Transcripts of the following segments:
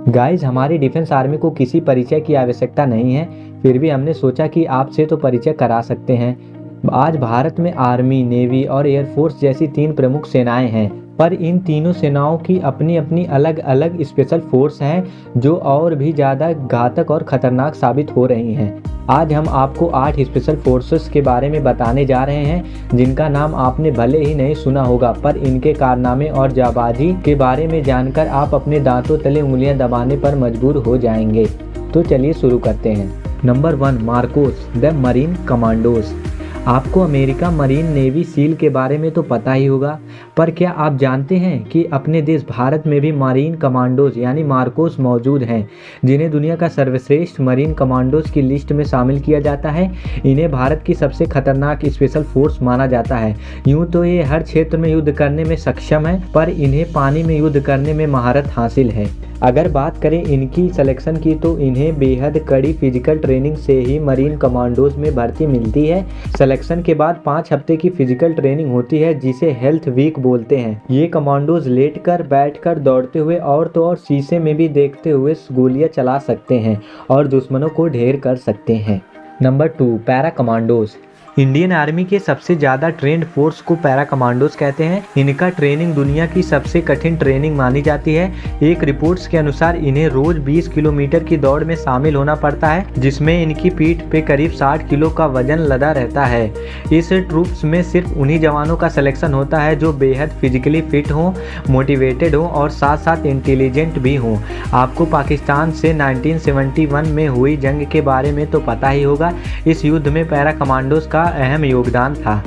Guys, हमारी defence army को किसी परिचय की आवश्यकता नहीं है, फिर भी हमने सोचा कि आपसे तो परिचय करा सकते हैं। आज भारत में आर्मी, नेवी और एयरफोर्स जैसी 3 प्रमुख सेनाएं हैं, पर इन तीनों सेनाओं की अपनी अपनी अलग अलग स्पेशल फोर्स हैं जो और भी ज़्यादा घातक और ख़तरनाक साबित हो रही हैं। आज हम आपको 8 स्पेशल फोर्सेस के बारे में बताने जा रहे हैं जिनका नाम आपने भले ही नहीं सुना होगा, पर इनके कारनामे और जाबाजी के बारे में जानकर आप अपने दांतों तले उंगलियां दबाने पर मजबूर हो जाएंगे। तो चलिए शुरू करते हैं। Number 1, Marcos the marine commandos. आपको अमेरिका मरीन नेवी सील के बारे में तो पता ही होगा, पर क्या आप जानते हैं कि अपने देश भारत में भी मरीन कमांडोज यानी मार्कोस मौजूद हैं, जिन्हें दुनिया का सर्वश्रेष्ठ मरीन कमांडोज की लिस्ट में शामिल किया जाता है। इन्हें भारत की सबसे खतरनाक स्पेशल फोर्स माना जाता है। यूँ तो ये हर क्षेत्र में युद्ध करने में सक्षम है, पर इन्हें पानी में युद्ध करने में महारत हासिल है। अगर बात करें इनकी सिलेक्शन की, तो इन्हें बेहद कड़ी फिजिकल ट्रेनिंग से ही मरीन कमांडोज में भर्ती मिलती है। सिलेक्शन के बाद 5 हफ्ते की फिजिकल ट्रेनिंग होती है, जिसे हेल्थ वीक बोलते हैं। ये कमांडोज लेटकर, बैठकर, दौड़ते हुए और तो और शीशे में भी देखते हुए गोलियां चला सकते हैं और दुश्मनों को ढेर कर सकते हैं। Number 2, para commandos. Indian army के सबसे ज़्यादा ट्रेंड फोर्स को पैरा कमांडोज कहते हैं। इनका ट्रेनिंग दुनिया की सबसे कठिन ट्रेनिंग मानी जाती है। एक रिपोर्ट्स के अनुसार इन्हें रोज 20 किलोमीटर की दौड़ में शामिल होना पड़ता है, जिसमें इनकी पीठ पे करीब 60 किलो का वजन लदा रहता है। इस ट्रूप्स में सिर्फ उन्हीं जवानों का सिलेक्शन होता है जो बेहद फिजिकली फिट हों, मोटिवेटेड हों और साथ साथ इंटेलिजेंट भी हों। आपको पाकिस्तान से 1971 में हुई जंग के बारे में तो पता ही होगा। इस युद्ध में पैरा कमांडोज का अहम योगदान था।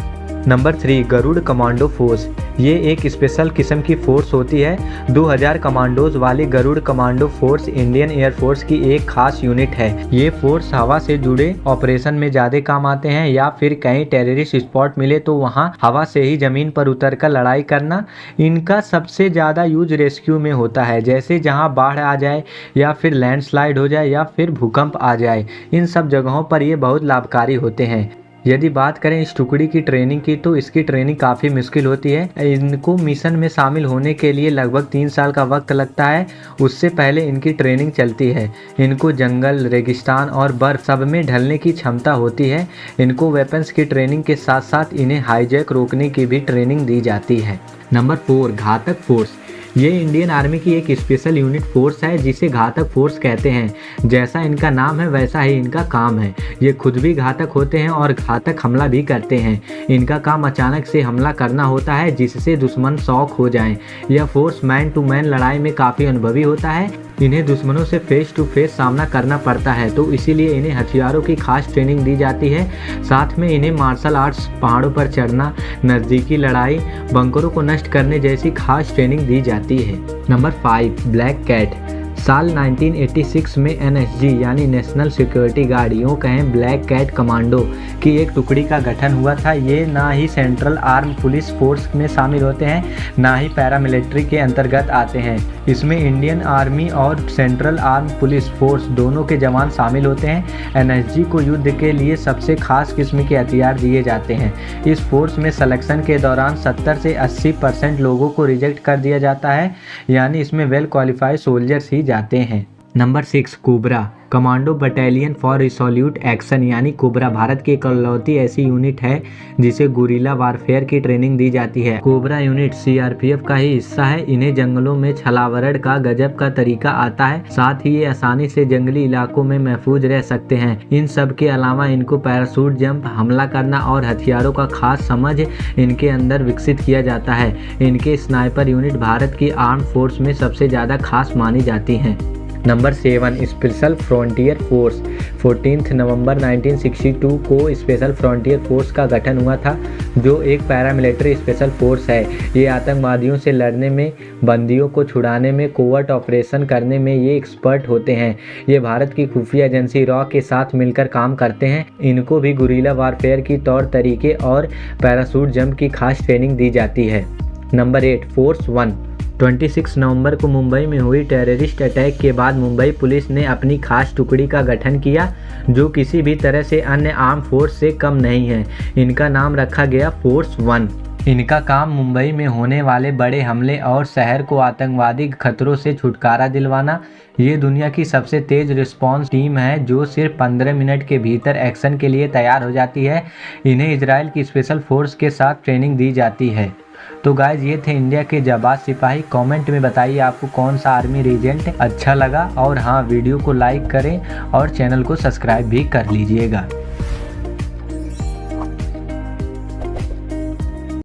Number 3, Garud commando force. ये एक स्पेशल किस्म की फोर्स होती है। 2000 कमांडोज वाली Garud commando force Indian air force की एक खास यूनिट है। ये फोर्स हवा से जुड़े ऑपरेशन में ज़्यादा काम आते हैं, या फिर कहीं टेररिस्ट स्पॉट मिले तो वहाँ हवा से ही ज़मीन पर उतरकर लड़ाई करना। इनका सबसे ज़्यादा यूज रेस्क्यू में होता है, जैसे जहाँ बाढ़ आ जाए या फिर लैंडस्लाइड हो जाए या फिर भूकंप आ जाए। इन सब जगहों पर ये बहुत लाभकारी होते हैं। यदि बात करें इस टुकड़ी की ट्रेनिंग की, तो इसकी ट्रेनिंग काफ़ी मुश्किल होती है। इनको मिशन में शामिल होने के लिए लगभग 3 साल का वक्त लगता है। उससे पहले इनकी ट्रेनिंग चलती है। इनको जंगल, रेगिस्तान और बर्फ सब में ढलने की क्षमता होती है। इनको वेपन्स की ट्रेनिंग के साथ साथ इन्हें हाईजैक रोकने की भी ट्रेनिंग दी जाती है। नंबर 4, घातक फोर्स। ये इंडियन आर्मी की एक स्पेशल यूनिट फोर्स है जिसे घातक फोर्स कहते हैं। जैसा इनका नाम है वैसा ही इनका काम है। ये खुद भी घातक होते हैं और घातक हमला भी करते हैं। इनका काम अचानक से हमला करना होता है, जिससे दुश्मन शॉक हो जाएं। यह फोर्स मैन टू मैन लड़ाई में काफ़ी अनुभवी होता है। इन्हें दुश्मनों से फेस टू फेस सामना करना पड़ता है, तो इसीलिए इन्हें हथियारों की खास ट्रेनिंग दी जाती है। साथ में इन्हें मार्शल आर्ट्स, पहाड़ों पर चढ़ना, नज़दीकी लड़ाई, बंकरों को नष्ट करने जैसी खास ट्रेनिंग दी जाती है। Number 5, black cat. साल 1986 में NSG यानी नेशनल सिक्योरिटी गार्ड, यूँ कहें ब्लैक कैट कमांडो की एक टुकड़ी का गठन हुआ था। ये ना ही सेंट्रल आर्म पुलिस फोर्स में शामिल होते हैं, ना ही पैरामिलिट्री के अंतर्गत आते हैं। इसमें इंडियन आर्मी और सेंट्रल आर्म पुलिस फोर्स दोनों के जवान शामिल होते हैं। NSG को युद्ध के लिए सबसे खास किस्म के हथियार दिए जाते हैं। इस फोर्स में सिलेक्शन के दौरान 70 से 80% लोगों को रिजेक्ट कर दिया जाता है, यानी इसमें वेल क्वालिफाइड सोल्जर्स ही जाते हैं। Number 6, COBRA commando battalion for resolute action यानी कोबरा भारत की इकलौती ऐसी यूनिट है जिसे गुरिल्ला वारफेयर की ट्रेनिंग दी जाती है। कोबरा यूनिट CRPF का ही हिस्सा है। इन्हें जंगलों में छलावरण का गजब का तरीका आता है, साथ ही ये आसानी से जंगली इलाकों में महफूज रह सकते हैं। इन सब के अलावा इनको पैराशूट जंप, हमला करना और हथियारों का खास समझ इनके अंदर विकसित किया जाता है। इनके स्नाइपर यूनिट भारत की आर्म फोर्स में सबसे ज़्यादा खास मानी जाती हैं। Number 7, special frontier force. 14 नवंबर 1962 को स्पेशल फ्रंटियर फोर्स का गठन हुआ था, जो एक पैरामिलिट्री स्पेशल फोर्स है। ये आतंकवादियों से लड़ने में, बंदियों को छुड़ाने में, कोवर्ट ऑपरेशन करने में ये एक्सपर्ट होते हैं। ये भारत की खुफिया एजेंसी रॉ के साथ मिलकर काम करते हैं। इनको भी गुरिल्ला वारफेयर की तौर तरीके और पैराशूट जंप की खास ट्रेनिंग दी जाती है। Number 8, force 1। 26 नवंबर को मुंबई में हुई टेररिस्ट अटैक के बाद मुंबई पुलिस ने अपनी खास टुकड़ी का गठन किया, जो किसी भी तरह से अन्य आर्म फोर्स से कम नहीं है। इनका नाम रखा गया फोर्स 1। इनका काम मुंबई में होने वाले बड़े हमले और शहर को आतंकवादी खतरों से छुटकारा दिलवाना। ये दुनिया की सबसे तेज रिस्पांस टीम है जो सिर्फ 15 मिनट के भीतर एक्शन के लिए तैयार हो जाती है। इन्हें इजराइल की स्पेशल फोर्स के साथ ट्रेनिंग दी जाती है। तो गाइज ये थे इंडिया के जाबाज सिपाही। कमेंट में बताइए आपको कौन सा आर्मी रीजेंट अच्छा लगा, और हाँ वीडियो को लाइक करें और चैनल को सब्सक्राइब भी कर लीजिएगा।